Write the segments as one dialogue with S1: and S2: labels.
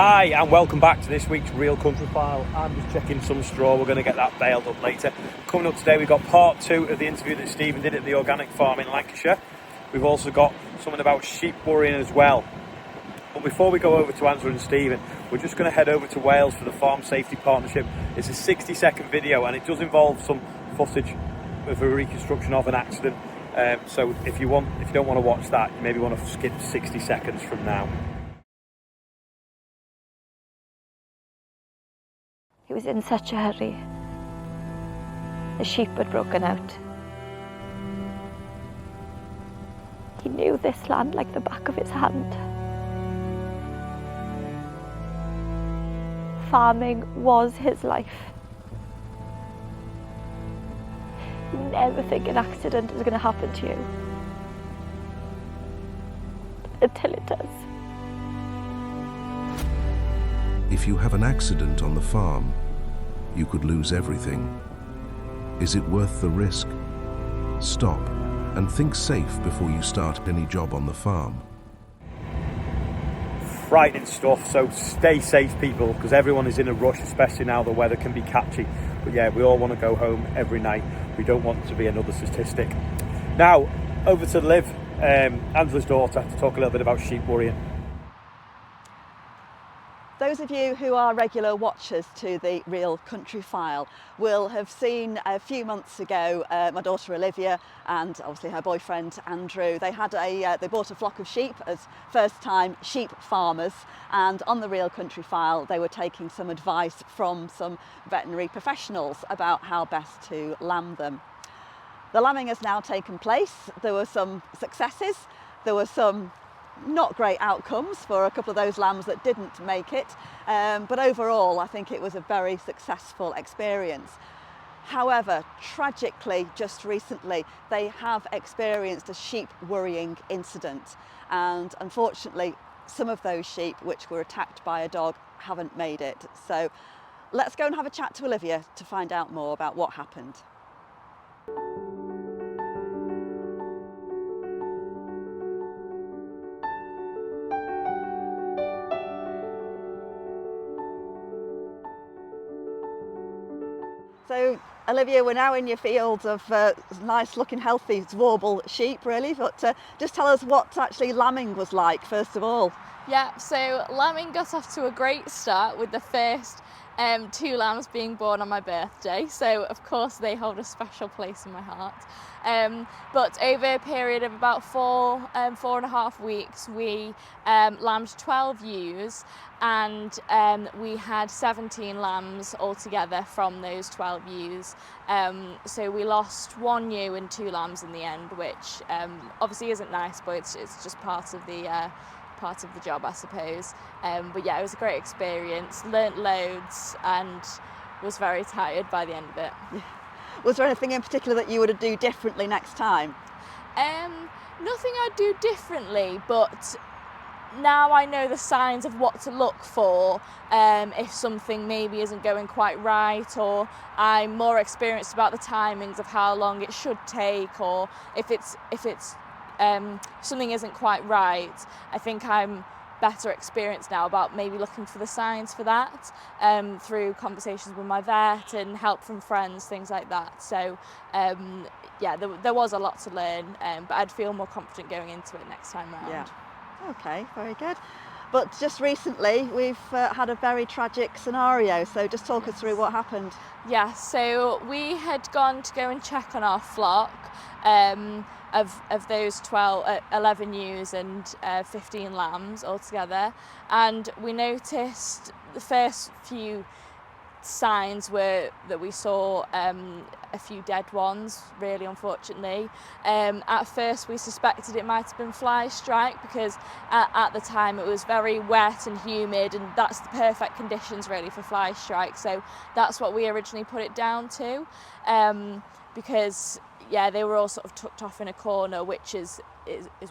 S1: Hi and welcome back to this week's Real Country File. I'm just checking some straw, we're going to get that baled up later. Coming up today we've got part 2 of the interview that Stephen did at the organic farm in Lancashire. We've also got something about sheep worrying as well. But before we go over to answering Stephen, we're just going to head over to Wales for the Farm Safety Partnership. It's a 60-second video and it does involve some footage of a reconstruction of an accident. So if you don't want to watch that, you maybe want to skip 60 seconds from now.
S2: He was in such a hurry. The sheep had broken out. He knew this land like the back of his hand. Farming was his life. You never think an accident is going to happen to you until it does.
S3: If you have an accident on the farm, you could lose everything. Is it worth the risk? Stop and think safe before you start any job on the farm.
S1: Frightening stuff, so stay safe people, because everyone is in a rush, especially now the weather can be catchy. But yeah, we all want to go home every night. We don't want to be another statistic. Now, over to Liv, Angela's daughter, to talk a little bit about sheep worrying.
S4: Those of you who are regular watchers to the Real Country File will have seen a few months ago my daughter Olivia and obviously her boyfriend Andrew. They bought a flock of sheep as first-time sheep farmers, and on the Real Country File they were taking some advice from some veterinary professionals about how best to lamb them. The lambing has now taken place. There were some successes, there were some not great outcomes for a couple of those lambs that didn't make it, but overall I think it was a very successful experience. However, tragically, just recently they have experienced a sheep worrying incident, and unfortunately some of those sheep which were attacked by a dog haven't made it. So let's go and have a chat to Olivia to find out more about what happened. So, Olivia, we're now in your field of nice looking healthy Warble sheep really, but just tell us what actually lambing was like first of all.
S5: Yeah, so lambing got off to a great start with the first 2 lambs being born on my birthday, so of course they hold a special place in my heart. But over a period of about 4.5 weeks, we lambed 12 ewes, and we had 17 lambs altogether from those 12 ewes. So we lost 1 ewe and 2 lambs in the end, which obviously isn't nice, but it's just part of the job, I suppose. But yeah, it was a great experience, learnt loads and was very tired by the end of it.
S4: Was there anything in particular that you would do differently next time?
S5: Nothing I'd do differently, but now I know the signs of what to look for if something maybe isn't going quite right, or I'm more experienced about the timings of how long it should take, or if something isn't quite right. I think I'm better experienced now about maybe looking for the signs for that through conversations with my vet and help from friends, things like that. So yeah, there was a lot to learn, but I'd feel more confident going into it next time round.
S4: Yeah. Okay, very good. But just recently we've had a very tragic scenario, so just talk us through what happened.
S5: Yeah, so we had gone to go and check on our flock of those 11 ewes and 15 lambs altogether, and we noticed the first few signs were that we saw a few dead ones, really unfortunately. At first we suspected it might have been fly strike, because at the time it was very wet and humid, and that's the perfect conditions really for fly strike, so that's what we originally put it down to, because yeah, they were all sort of tucked off in a corner, which is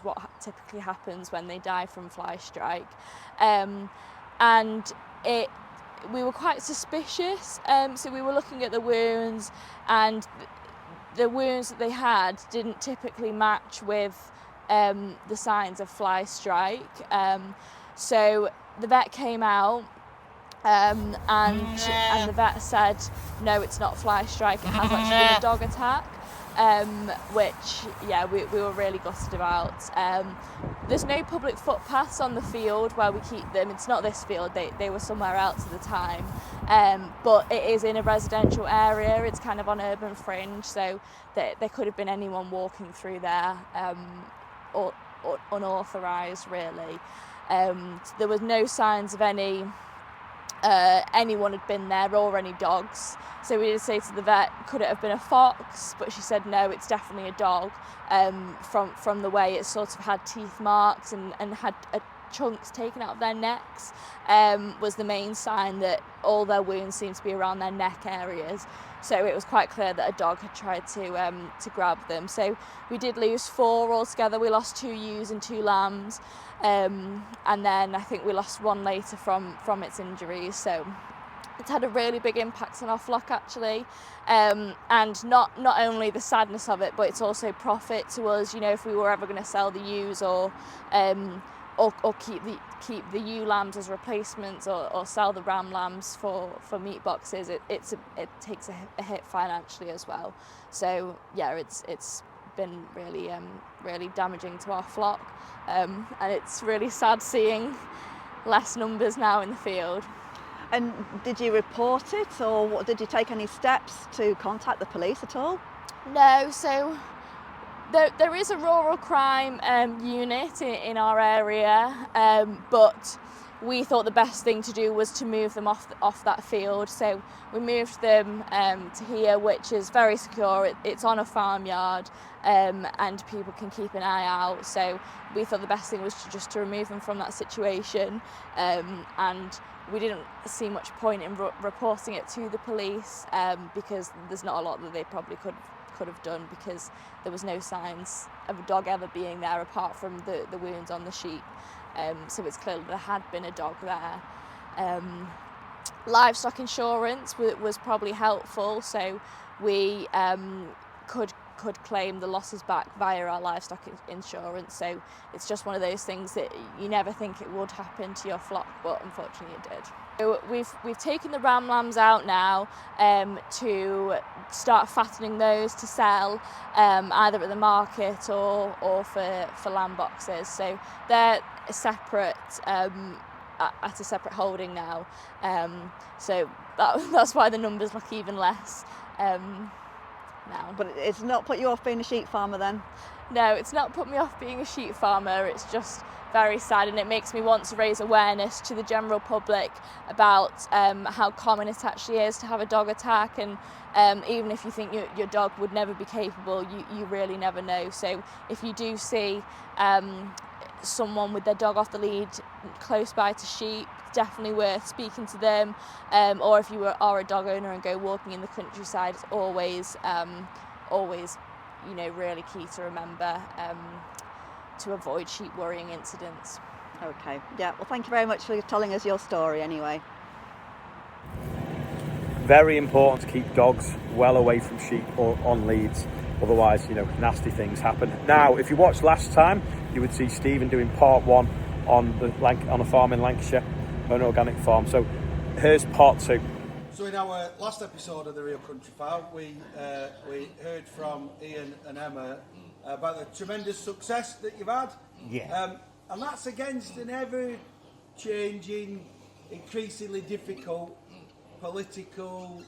S5: what typically happens when they die from fly strike. And we were quite suspicious, so we were looking at the wounds, and the wounds that they had didn't typically match with the signs of fly strike. So the vet came out. And the vet said, no, it's not fly strike, it has actually been a dog attack, which, yeah, we were really gutted about. There's no public footpaths on the field where we keep them. It's not this field, they were somewhere else at the time, but it is in a residential area. It's kind of on urban fringe, so there could have been anyone walking through there, or unauthorised really. There was no signs of anyone had been there or any dogs, so we did say to the vet, could it have been a fox? But she said no, it's definitely a dog, from the way it sort of had teeth marks and had chunks taken out of their necks, was the main sign that all their wounds seemed to be around their neck areas, so it was quite clear that a dog had tried to grab them. So we did lose 4 altogether. We lost 2 ewes and 2 lambs, and then I think we lost 1 later from its injuries. So it's had a really big impact on our flock actually, and not only the sadness of it, but it's also profit to us. You know, if we were ever going to sell the ewes or keep the ewe lambs as replacements, or sell the ram lambs for meat boxes, it takes a hit financially as well. So yeah, it's been really damaging to our flock, and it's really sad seeing less numbers now in the field.
S4: And did you report it, or did you take any steps to contact the police at all?
S5: No, so there is a rural crime unit in our area, but we thought the best thing to do was to move them off that field. So we moved them to here, which is very secure. It's on a farmyard, and people can keep an eye out. So we thought the best thing was to remove them from that situation, and we didn't see much point in reporting it to the police, because there's not a lot that they probably could have done, because there was no signs of a dog ever being there apart from the wounds on the sheep, so it's clear that there had been a dog there. Livestock insurance was probably helpful, so we could claim the losses back via our livestock insurance. So it's just one of those things that you never think it would happen to your flock, but unfortunately it did. So we've taken the ram lambs out now, to start fattening those to sell, either at the market or for lamb boxes. So they're separate, at a separate holding now. So that's why the numbers look even less now.
S4: But it's not put you off being a sheep farmer then?
S5: No, it's not put me off being a sheep farmer. It's just very sad, and it makes me want to raise awareness to the general public about how common it actually is to have a dog attack, and even if you think your dog would never be capable, you really never know. So if you do see someone with their dog off the lead close by to sheep, definitely worth speaking to them, or if you are a dog owner and go walking in the countryside, it's always really key to remember to avoid sheep worrying incidents.
S4: Okay, yeah, well thank you very much for telling us your story anyway.
S1: Very important to keep dogs well away from sheep or on leads, otherwise nasty things happen. Now if you watched last time, you would see Stephen doing part 1 on a farm in Lancashire, an organic farm. So here's part 2.
S6: So in our last episode of the Real Country File, we heard from Ian and Emma about the tremendous success that you've had.
S7: Yeah.
S6: And that's against an ever-changing, increasingly difficult political,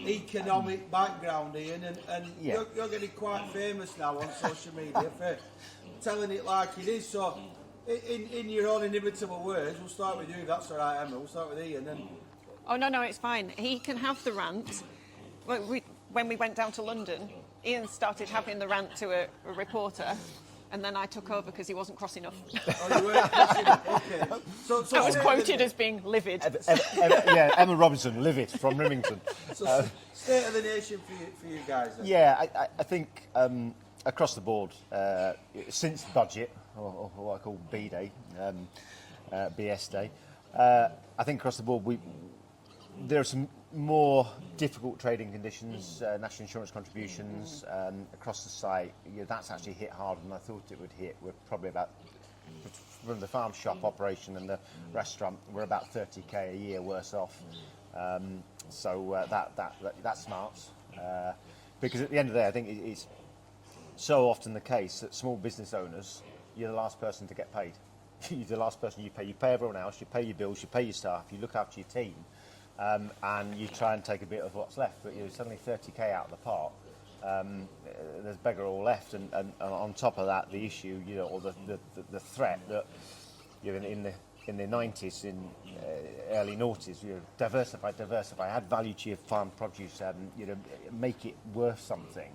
S6: economic background, Ian, and
S7: yeah.
S6: you're getting quite famous now on social media for telling it like it is. So in your own inimitable words, we'll start with you. That's all right, Emma. We'll start with Ian. And
S8: oh, no, it's fine. He can have the rant. When we went down to London, Ian started having the rant to a reporter, and then I took over because he wasn't cross enough.
S6: Oh, you weren't cross enough? Okay. So
S8: I was quoted as being livid.
S7: Emma Robinson, livid, from Rimington.
S6: So state of the nation for you guys then.
S7: Yeah, I think across the board, since budget, or what I call B-Day, BS Day, I think across the board there are some more difficult trading conditions, national insurance contributions across the site. That's actually hit harder than I thought it would hit. We're probably about from the farm shop operation and the restaurant, we're about 30k a year worse off. So that's smart. Because at the end of the day, I think it's so often the case that small business owners, you're the last person to get paid. You're the last person you pay. You pay everyone else, you pay your bills, you pay your staff, you look after your team, and you try and take a bit of what's left. But you're suddenly 30k out of the pot. There's beggar all left, and on top of that, the issue, or the threat that in the 90s, in early noughties, diversify, add value to your farm produce, make it worth something.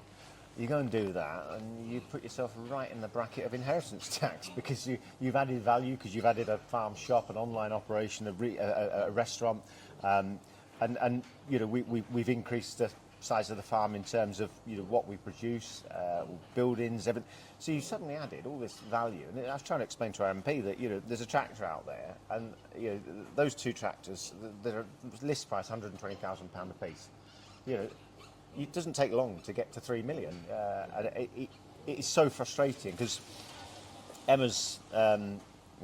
S7: You go and do that, and you put yourself right in the bracket of inheritance tax because you've added value, because you've added a farm shop, an online operation, a restaurant, and we've increased the size of the farm in terms of what we produce, buildings, everything. So you suddenly added all this value, and I was trying to explain to our MP that there's a tractor out there, and those two tractors, they're list price £120,000 a piece. It doesn't take long to get to 3 million, and it is so frustrating because Emma's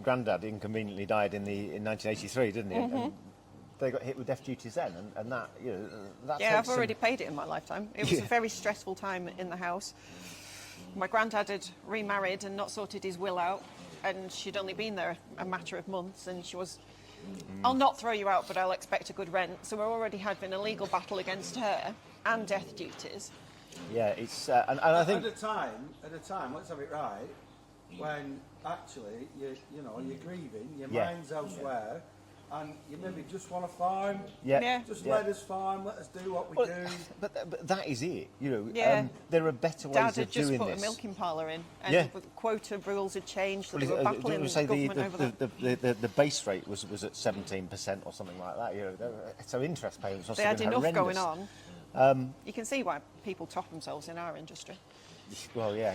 S7: granddad inconveniently died in 1983, didn't he?
S8: Mm-hmm.
S7: And they got hit with death duties then, and that that
S8: Yeah, I've
S7: takes
S8: already paid it in my lifetime. It was a very stressful time in the house. My granddad had remarried and not sorted his will out, and she'd only been there a matter of months, and she was, I'll not throw you out, but I'll expect a good rent. So we're already having a legal battle against her and death duties.
S7: Yeah, it's and I think
S6: at a time, let's have it right, when actually you're grieving, your mind's elsewhere. And you maybe just want to farm.
S8: Yeah.
S6: Just let us farm. Let us do what we do.
S7: But that is it.
S8: Yeah.
S7: There are better ways
S8: Dad
S7: of
S8: had just
S7: doing
S8: put
S7: this.
S8: a milking parlour in, and the quota rules had changed. So they were battling with the government over that.
S7: The base rate was at 17% or something like that. So interest payments must
S8: They
S7: have
S8: had
S7: been
S8: enough
S7: horrendous.
S8: going on. You can see why people top themselves in our industry.
S7: Well, yeah,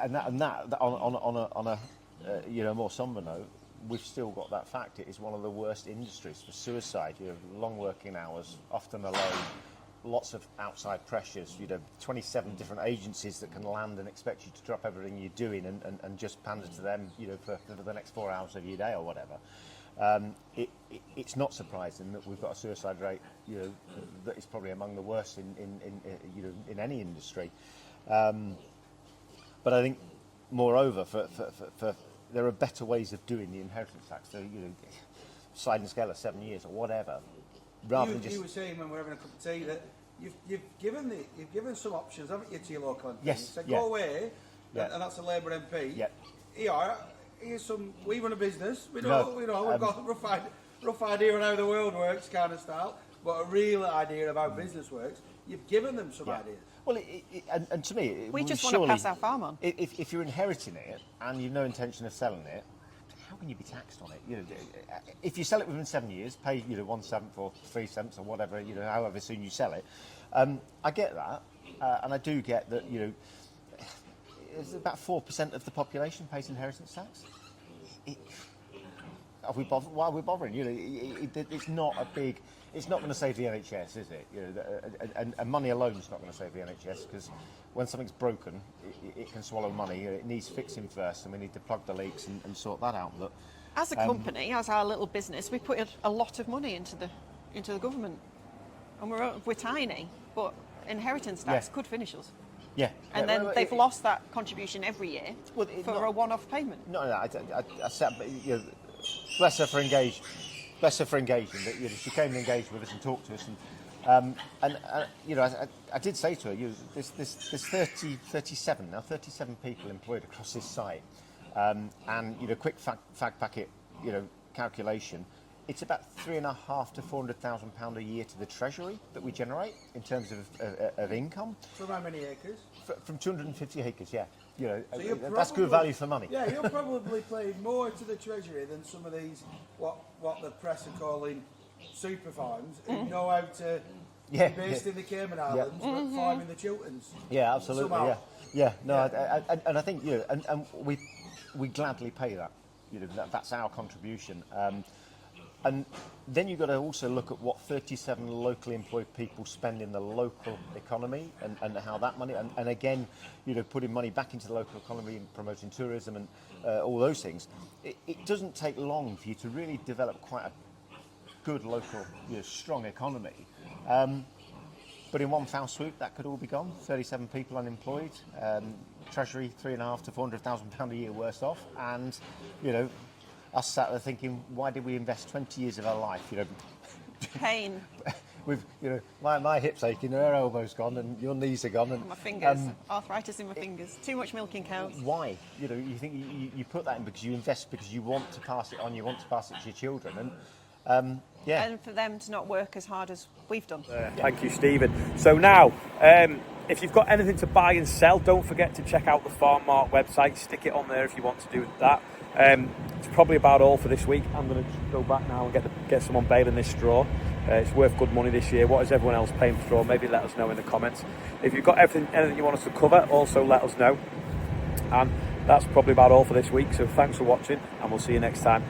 S7: and that on a more sombre note, we've still got that fact. It is one of the worst industries for suicide. Long working hours, often alone, lots of outside pressures. 27 different agencies that can land and expect you to drop everything you're doing and just pander to them, for the next 4 hours of your day or whatever. It's not surprising that we've got a suicide rate, that is probably among the worst in any industry. But I think, moreover, for there are better ways of doing the inheritance tax. So, sliding scale of 7 years or whatever, rather than just. You
S6: were saying when we were having a cup of tea that you've given some options, haven't you, to your local MP?
S7: Yes.
S6: So go away, and that's a Labour MP.
S7: Yeah.
S6: Here's some. We run a business. We've got a rough idea on how the world works, kind of style, but a real idea of how business works. You've given them some ideas.
S7: Well, and to me,
S8: we just want to pass our farm on.
S7: If you're inheriting it and you've no intention of selling it, how can you be taxed on it? If you sell it within 7 years, pay 1/7 or 3 cents or whatever, however soon you sell it. I get that, and I do get that. It's about 4% of the population pays inheritance tax. Why are we bothering? It's not a big. It's not going to save the NHS, is it? And money alone is not going to save the NHS, because when something's broken, it can swallow money. It needs fixing first, and we need to plug the leaks and sort that out. But
S8: as a company, as our little business, we put a lot of money into the government, and we're tiny, but inheritance tax could finish us.
S7: Yeah,
S8: and then they've lost that contribution every year for a one-off payment.
S7: No, I said, bless her for engaging. Bless her for engaging. That she came and engaged with us and talked to us, and I did say to her, there's 37 people employed across this site, and quick fag packet, calculation. It's about £350,000 to £400,000 a year to the Treasury that we generate in terms of income.
S6: From how many acres?
S7: From 250 acres, yeah.
S6: So
S7: that's good value for money.
S6: Yeah, you're probably paying more to the Treasury than some of these, what the press are calling super farms, who know how to be based in the Cayman Islands, but farm in the Chilterns.
S7: Yeah, absolutely.
S6: Somehow.
S7: Yeah. And I think and we gladly pay that. That's our contribution. And then you've got to also look at what 37 locally employed people spend in the local economy and how that money, and again, putting money back into the local economy and promoting tourism and all those things. It doesn't take long for you to really develop quite a good local, strong economy. But in one foul swoop, that could all be gone. 37 people unemployed, Treasury £350,000 to £400,000 a year worse off, and us sat there thinking, why did we invest 20 years of our life?
S8: Pain.
S7: With my hips aching, her elbows gone, and your knees are gone, and
S8: My fingers, arthritis in my fingers. Too much milking cows.
S7: Why? You think you put that in because you invest because you want to pass it on, you want to pass it to your children, and
S8: And for them to not work as hard as we've done.
S1: Thank you, Stephen. So now, if you've got anything to buy and sell, don't forget to check out the Farm Mart website. Stick it on there if you want to do that. It's probably about all for this week. I'm going to go back now and get someone baling this straw. It's worth good money this year. What is everyone else paying for straw? Maybe let us know in the comments. If you've got anything you want us to cover, also let us know. And that's probably about all for this week. So thanks for watching, and we'll see you next time.